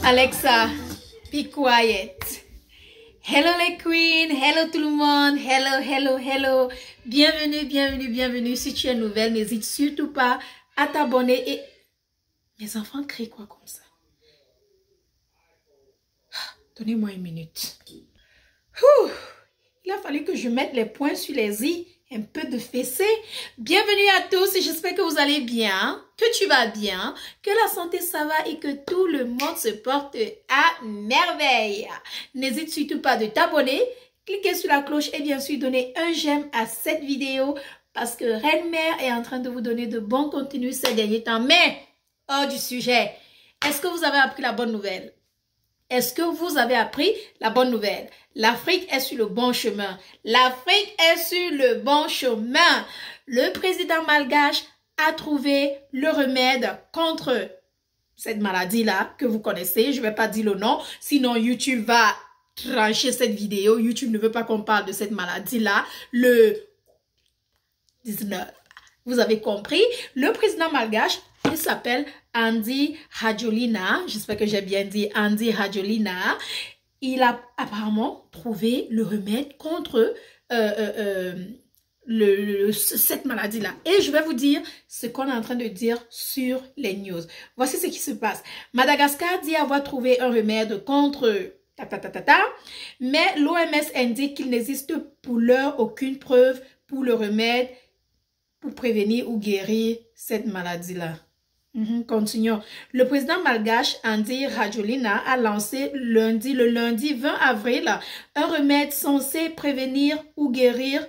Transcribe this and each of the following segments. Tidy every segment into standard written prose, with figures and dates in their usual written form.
Alexa, be quiet. Hello les queens, hello tout le monde, hello. Bienvenue. Si tu es nouvelle, n'hésite surtout pas à t'abonner et... Mes enfants crient quoi comme ça? Donnez-moi une minute. Il a fallu que je mette les points sur les i, un peu de fessée. Bienvenue à tous, j'espère que vous allez bien, que tu vas bien, que la santé ça va et que tout le monde se porte à merveille. N'hésite surtout pas de t'abonner, cliquer sur la cloche et bien sûr donner un j'aime à cette vidéo parce que Reine Mère est en train de vous donner de bons contenus ces derniers temps. Mais, hors du sujet, est-ce que vous avez appris la bonne nouvelle? Est-ce que vous avez appris la bonne nouvelle? L'Afrique est sur le bon chemin. L'Afrique est sur le bon chemin. Le président malgache a trouvé le remède contre cette maladie-là que vous connaissez. Je ne vais pas dire le nom, sinon YouTube va trancher cette vidéo. YouTube ne veut pas qu'on parle de cette maladie-là. Le 19. Vous avez compris? Le président malgache, il s'appelle Andy Rajoelina. J'espère que j'ai bien dit Andy Rajoelina. Il a apparemment trouvé le remède contre cette maladie-là. Et je vais vous dire ce qu'on est en train de dire sur les news. Voici ce qui se passe. Madagascar dit avoir trouvé un remède contre... Mais l'OMS indique qu'il n'existe pour l'heure aucune preuve pour le remède pour prévenir ou guérir cette maladie-là. Continuons. Le président malgache Andy Rajoelina a lancé le lundi 20 avril un remède censé prévenir ou guérir.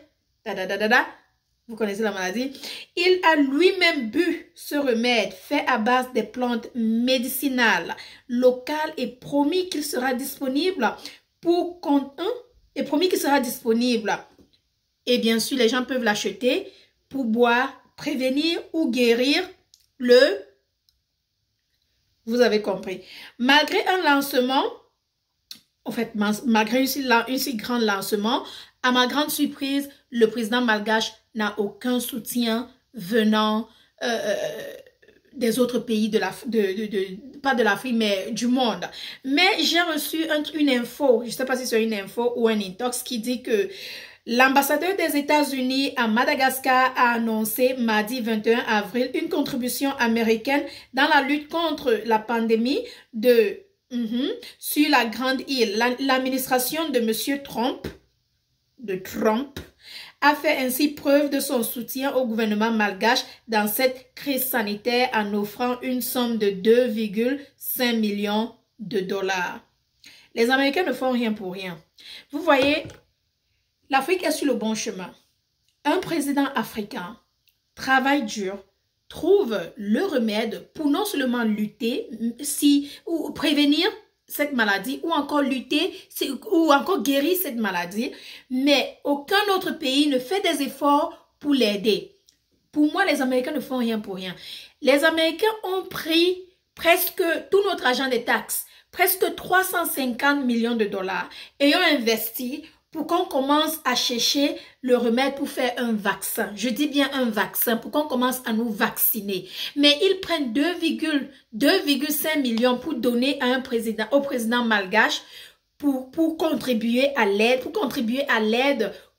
Vous connaissez la maladie. Il a lui-même bu ce remède fait à base des plantes médicinales locales et promis qu'il sera disponible Et bien sûr, les gens peuvent l'acheter pour boire, prévenir ou guérir vous avez compris. Malgré un lancement, en fait, malgré un si grand lancement, à ma grande surprise, le président malgache n'a aucun soutien venant des autres pays, pas de l'Afrique, mais du monde. Mais j'ai reçu une info, je ne sais pas si c'est une info ou un intox qui dit que l'ambassadeur des États-Unis à Madagascar a annoncé mardi 21 avril une contribution américaine dans la lutte contre la pandémie sur la Grande Île. L'administration de M. Trump a fait ainsi preuve de son soutien au gouvernement malgache dans cette crise sanitaire en offrant une somme de 2,5 millions de dollars. Les Américains ne font rien pour rien. Vous voyez, l'Afrique est sur le bon chemin. Un président africain travaille dur, trouve le remède pour non seulement lutter ou prévenir cette maladie ou encore guérir cette maladie, mais aucun autre pays ne fait des efforts pour l'aider. Pour moi, les Américains ne font rien pour rien. Les Américains ont pris presque tout notre argent des taxes, presque 350 millions de dollars et ont investi pour qu'on commence à chercher le remède pour faire un vaccin. Je dis bien un vaccin, pour qu'on commence à nous vacciner. Mais ils prennent 2,5 millions pour donner à au président malgache pour contribuer à l'aide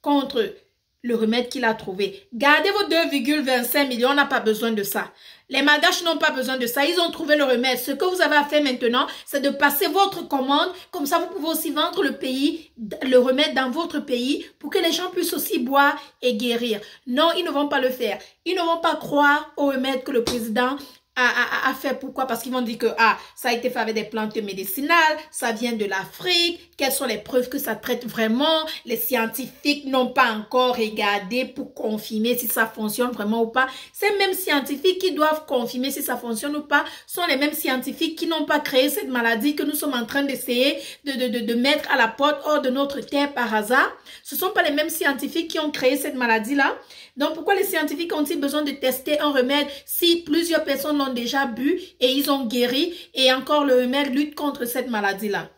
contre le remède qu'il a trouvé. Gardez vos 2,25 millions, on n'a pas besoin de ça. Les malgaches n'ont pas besoin de ça, ils ont trouvé le remède. Ce que vous avez à faire maintenant, c'est de passer votre commande. Comme ça, vous pouvez aussi vendre le remède dans votre pays pour que les gens puissent aussi boire et guérir. Non, ils ne vont pas le faire. Ils ne vont pas croire au remède que le président a fait. Pourquoi? Parce qu'ils vont dire que ça a été fait avec des plantes médicinales, ça vient de l'Afrique, quelles sont les preuves que ça traite vraiment? Les scientifiques n'ont pas encore regardé pour confirmer si ça fonctionne vraiment ou pas. Ces mêmes scientifiques qui doivent confirmer si ça fonctionne ou pas sont les mêmes scientifiques qui n'ont pas créé cette maladie que nous sommes en train d'essayer de mettre à la porte hors de notre terre par hasard. Ce ne sont pas les mêmes scientifiques qui ont créé cette maladie-là. Donc, pourquoi les scientifiques ont-ils besoin de tester un remède si plusieurs personnes l'ont déjà bu et ils ont guéri et encore le remède lutte contre cette maladie-là?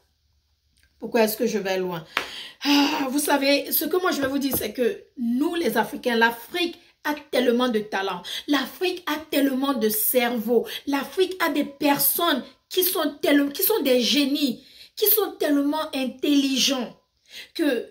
Pourquoi est-ce que je vais loin? Vous savez, ce que moi je vais vous dire, c'est que nous, les Africains, l'Afrique a tellement de talent. L'Afrique a tellement de cerveau. L'Afrique a des personnes qui sont des génies, qui sont tellement intelligents que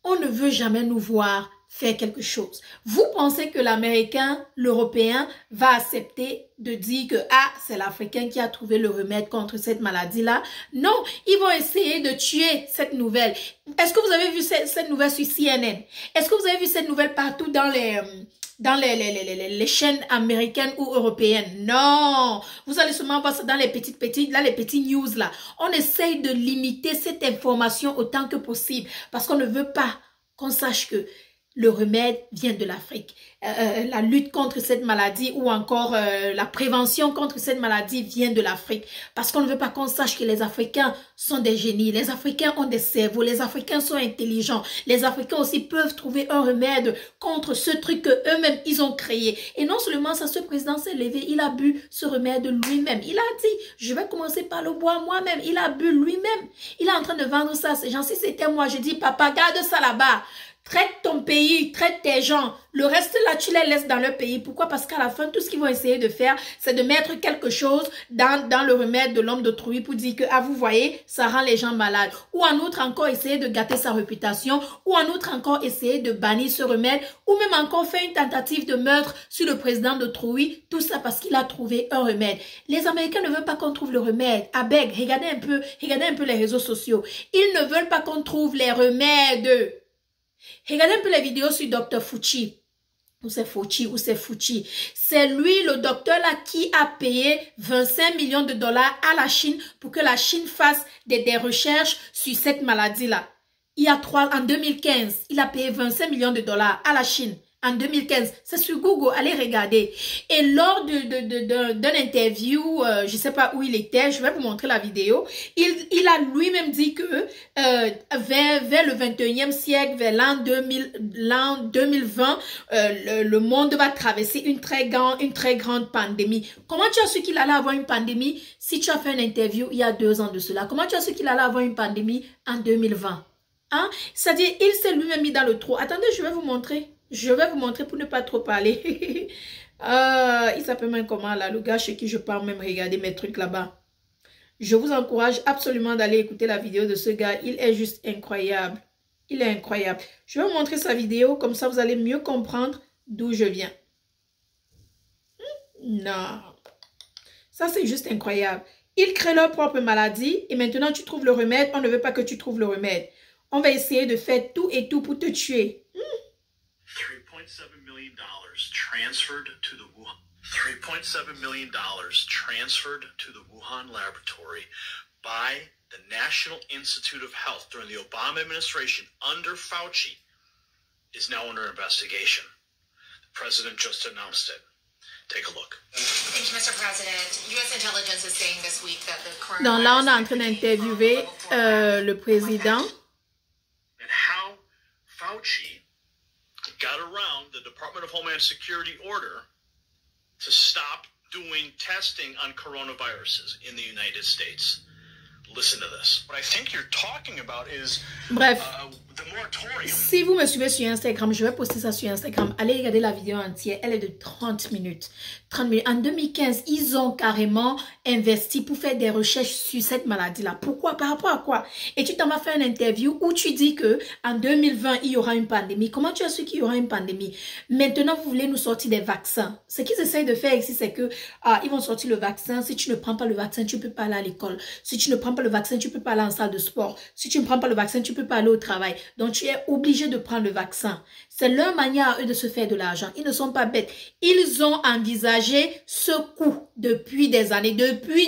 on ne veut jamais nous voir faire quelque chose. Vous pensez que l'Américain, l'Européen va accepter de dire que c'est l'Africain qui a trouvé le remède contre cette maladie-là? Non, ils vont essayer de tuer cette nouvelle. Est-ce que vous avez vu cette nouvelle sur CNN? Est-ce que vous avez vu cette nouvelle partout dans les chaînes américaines ou européennes? Non, vous allez seulement voir ça dans les petits news là. On essaye de limiter cette information autant que possible parce qu'on ne veut pas qu'on sache que le remède vient de l'Afrique. La lutte contre cette maladie ou encore la prévention contre cette maladie vient de l'Afrique. Parce qu'on ne veut pas qu'on sache que les Africains sont des génies. Les Africains ont des cerveaux. Les Africains sont intelligents. Les Africains aussi peuvent trouver un remède contre ce truc qu'eux-mêmes ils ont créé. Et non seulement ça, ce président s'est levé, il a bu ce remède lui-même. Il a dit, je vais commencer par le boire moi-même. Il a bu lui-même. Il est en train de vendre ça à ces gens. Si c'était moi, je dis, papa, garde ça là-bas. Traite ton pays, traite tes gens. Le reste là, tu les laisses dans leur pays. Pourquoi? Parce qu'à la fin, tout ce qu'ils vont essayer de faire, c'est de mettre quelque chose dans le remède de l'homme d'autrui pour dire que, vous voyez, ça rend les gens malades. Ou en outre encore, essayer de gâter sa réputation. Ou en outre encore, essayer de bannir ce remède. Ou même encore faire une tentative de meurtre sur le président d'autrui. Tout ça parce qu'il a trouvé un remède. Les Américains ne veulent pas qu'on trouve le remède. Regardez un peu les réseaux sociaux. Ils ne veulent pas qu'on trouve les remèdes. Regardez un peu les vidéos sur Dr. Fauci. Ou c'est Fauci, ou c'est Fauci. C'est lui, le docteur là, qui a payé 25 millions de dollars à la Chine pour que la Chine fasse des recherches sur cette maladie-là. En 2015, il a payé 25 millions de dollars à la Chine. En 2015, c'est sur Google, allez regarder. Et lors d'un interview, je ne sais pas où il était, je vais vous montrer la vidéo, il a lui-même dit que vers le 21e siècle, vers l'an 2020, le monde va traverser une très grande pandémie. Comment tu as su qu'il allait avoir une pandémie si tu as fait une interview il y a 2 ans de cela? Comment tu as su qu'il allait avoir une pandémie en 2020? Hein? C'est-à-dire, il s'est lui-même mis dans le trou. Attendez, je vais vous montrer. Je vais vous montrer pour ne pas trop parler. Il s'appelle même comment là, le gars chez qui je parle, même regarder mes trucs là-bas. Je vous encourage absolument d'aller écouter la vidéo de ce gars. Il est juste incroyable. Il est incroyable. Je vais vous montrer sa vidéo, comme ça vous allez mieux comprendre d'où je viens. Non. Ça c'est juste incroyable. Ils créent leur propre maladie et maintenant tu trouves le remède. On ne veut pas que tu trouves le remède. On va essayer de faire tout et tout pour te tuer. $3.7 million transferred to the $3.7 million transferred to the Wuhan laboratory by the National Institute of Health during the Obama administration under Fauci is now under investigation. The president just announced it. Take a look. Thank you, Mr. President. U.S. intelligence is saying this week that the coronavirus. Donc là, on est en train d'interviewer le président. And how Fauci got around the Department of Homeland Security order to stop doing testing on coronaviruses in the United States. Listen to this. What I think you're talking about is bref, the moratorium. Si vous me suivez sur Instagram, je vais poster ça sur Instagram. Allez regarder la vidéo entière. Elle est de 30 minutes. 30 minutes. En 2015, ils ont carrément investi pour faire des recherches sur cette maladie-là. Pourquoi? Par rapport à quoi? Et tu t'en vas faire une interview où tu dis que en 2020, il y aura une pandémie. Comment tu as su qu'il y aura une pandémie? Maintenant, vous voulez nous sortir des vaccins. Ce qu'ils essayent de faire ici, c'est que ils vont sortir le vaccin. Si tu ne prends pas le vaccin, tu ne peux pas aller à l'école. Si tu ne prends pas le vaccin, tu ne peux pas aller en salle de sport. Si tu ne prends pas le vaccin, tu ne peux pas aller au travail. Donc, tu es obligé de prendre le vaccin. C'est leur manière à eux de se faire de l'argent. Ils ne sont pas bêtes. Ils ont envisagé ce coup depuis des années. Depuis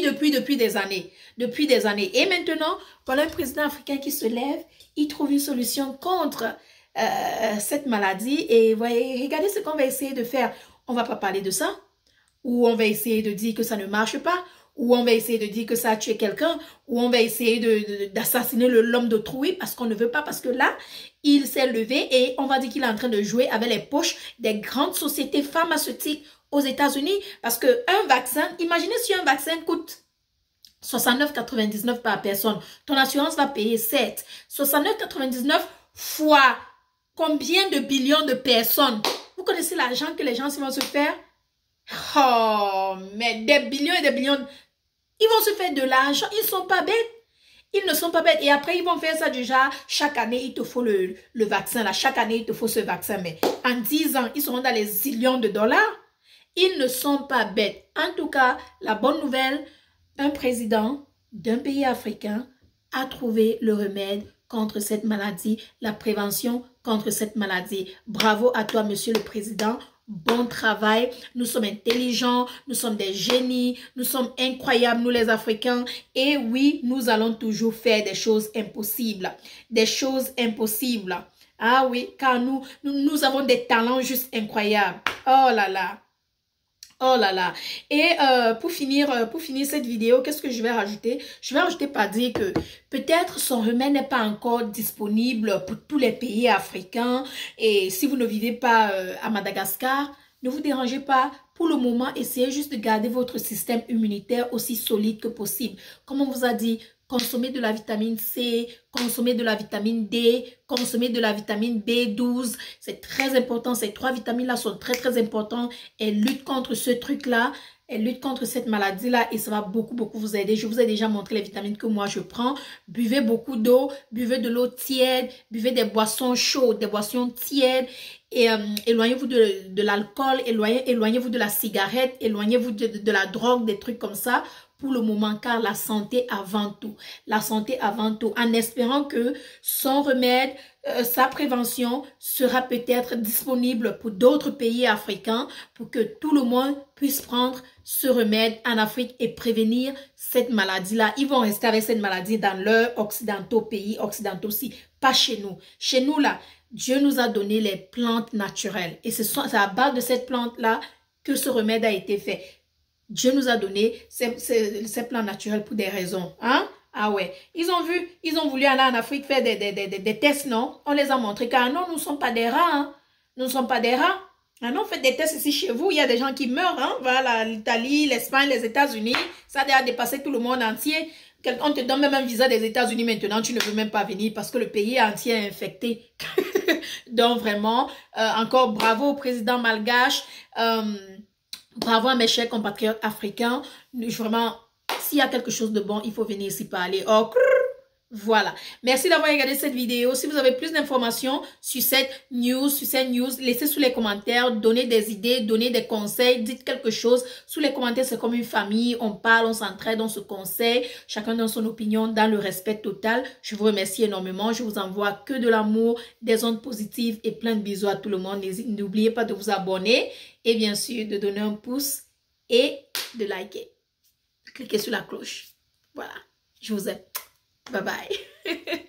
des années. Depuis des années. Et maintenant, voilà un président africain qui se lève. Il trouve une solution contre cette maladie. Et voyez, regardez ce qu'on va essayer de faire. On ne va pas parler de ça. Ou on va essayer de dire que ça ne marche pas. Ou on va essayer de dire que ça a tué quelqu'un, ou on va essayer d'assassiner l'homme d'autrui parce qu'on ne veut pas, parce que là, il s'est levé et on va dire qu'il est en train de jouer avec les poches des grandes sociétés pharmaceutiques aux États-Unis. Parce qu'un vaccin, imaginez si un vaccin coûte 69,99 par personne, ton assurance va payer 7. 69,99 fois combien de billions de personnes? Vous connaissez l'argent que les gens vont se faire? Oh, mais des billions et des billions. Ils vont se faire de l'argent. Ils ne sont pas bêtes. Ils ne sont pas bêtes. Et après, ils vont faire ça du genre, chaque année, il te faut le vaccin. Là. Chaque année, il te faut ce vaccin. Mais en 10 ans, ils seront dans les zillions de dollars. Ils ne sont pas bêtes. En tout cas, la bonne nouvelle, un président d'un pays africain a trouvé le remède contre cette maladie, la prévention contre cette maladie. Bravo à toi, monsieur le président. Bon travail. Nous sommes intelligents, nous sommes des génies, nous sommes incroyables, nous les Africains. Et oui, nous allons toujours faire des choses impossibles. Des choses impossibles. Ah oui, car nous avons des talents juste incroyables. Oh là là. Oh là là. Et pour finir cette vidéo, qu'est-ce que je vais rajouter? Je vais rajouter par dire que peut-être son remède n'est pas encore disponible pour tous les pays africains. Et si vous ne vivez pas à Madagascar, ne vous dérangez pas. Pour le moment, essayez juste de garder votre système immunitaire aussi solide que possible. Comme on vous a dit, consommez de la vitamine C, consommez de la vitamine D, consommez de la vitamine B12. C'est très important. Ces 3 vitamines-là sont très, très importantes. Elles luttent contre ce truc-là. Elles luttent contre cette maladie-là et ça va beaucoup, beaucoup vous aider. Je vous ai déjà montré les vitamines que moi je prends. Buvez beaucoup d'eau, buvez de l'eau tiède, buvez des boissons chaudes, des boissons tièdes. Et éloignez-vous de l'alcool, éloignez-vous de la cigarette, éloignez-vous de la drogue, des trucs comme ça. Pour le moment, car la santé avant tout. La santé avant tout. En espérant que son remède, sa prévention sera peut-être disponible pour d'autres pays africains pour que tout le monde puisse prendre ce remède en Afrique et prévenir cette maladie-là. Ils vont rester avec cette maladie dans leurs occidentaux, pays occidentaux aussi, pas chez nous. Chez nous, là, Dieu nous a donné les plantes naturelles. Et c'est à base de cette plante-là que ce remède a été fait. Dieu nous a donné ces plants naturels pour des raisons. Hein? Ah ouais. Ils ont voulu aller en Afrique faire des tests, non? On les a montrés. Car non, nous ne sommes pas des rats. Hein? Nous ne sommes pas des rats. Ah non, faites des tests ici chez vous. Il y a des gens qui meurent. Hein? Voilà, l'Italie, l'Espagne, les États-Unis. Ça a dépassé tout le monde entier. On te donne même un visa des États-Unis maintenant. Tu ne veux même pas venir parce que le pays entier est infecté. Donc vraiment, encore bravo au président malgache. Bravo à mes chers compatriotes africains. Vraiment, s'il y a quelque chose de bon, il faut venir ici parler. Oh, voilà. Merci d'avoir regardé cette vidéo. Si vous avez plus d'informations sur cette news, laissez sous les commentaires, donnez des idées, donnez des conseils, dites quelque chose. Sous les commentaires, c'est comme une famille. On parle, on s'entraide, on se conseille. Chacun donne son opinion dans le respect total. Je vous remercie énormément. Je vous envoie que de l'amour, des ondes positives et plein de bisous à tout le monde. N'oubliez pas de vous abonner et bien sûr de donner un pouce et de liker. Cliquez sur la cloche. Voilà. Je vous aime. Bye bye.